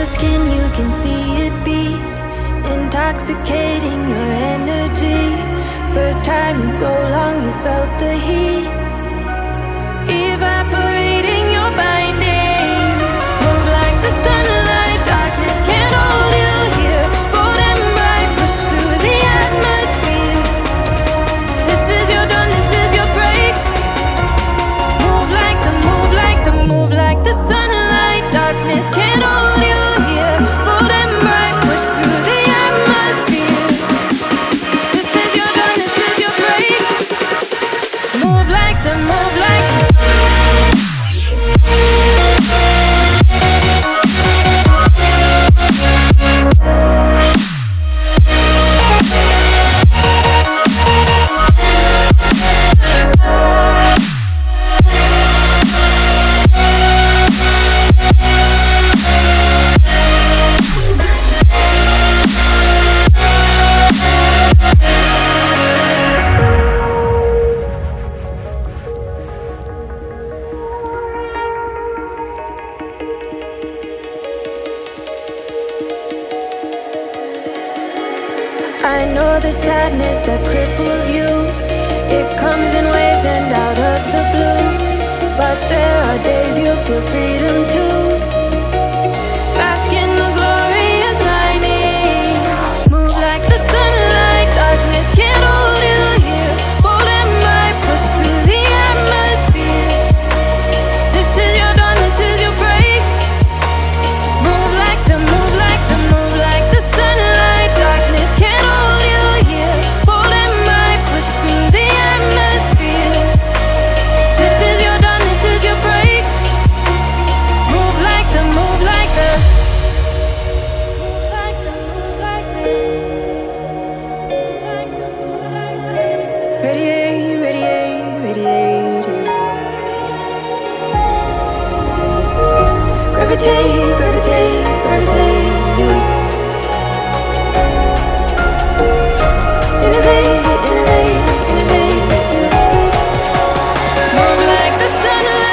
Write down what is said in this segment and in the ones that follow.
skin, you can see it beat, intoxicating your energy. First time in so long you felt the heat, evaporating your bindings. Move like the sunlight, darkness can't hold you here. Bold and bright, push through the atmosphere. This is your dawn, this is your break. Move like the, move like the, move like the sunlight. Darkness can't hold you here. Bold and bright, push through the atmosphere. This is your dawn, this is your break. Move like the, move like the. I know the sadness that cripples you. It comes in waves and out of the blue. But there are days you feel freedom too. Bask in the glorious lightning. Move like the sunlight. Darkness can't hold you here. Bold and bright, push through the atmosphere. This is your dawn, this is your break. Move like the, move like the, move like the sunlight. Darkness can't hold you here. Bold and bright, push through the atmosphere. This is your dawn, this is your break. Move like the, move like the. Move like the, move like the. Move like the, move like the. Radiate, radiate, radiate. Gravitate, gravitate, gravitate. Innovate, innovate, innovate. Move like the sunlight.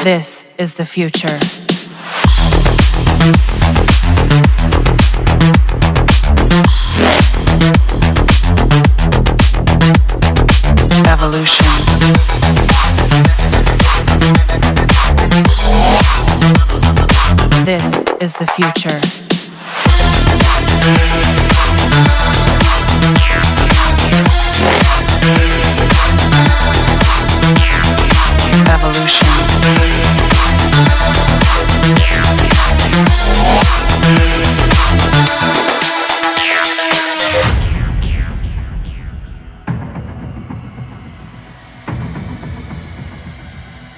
This is the future. Evolution. This is the future.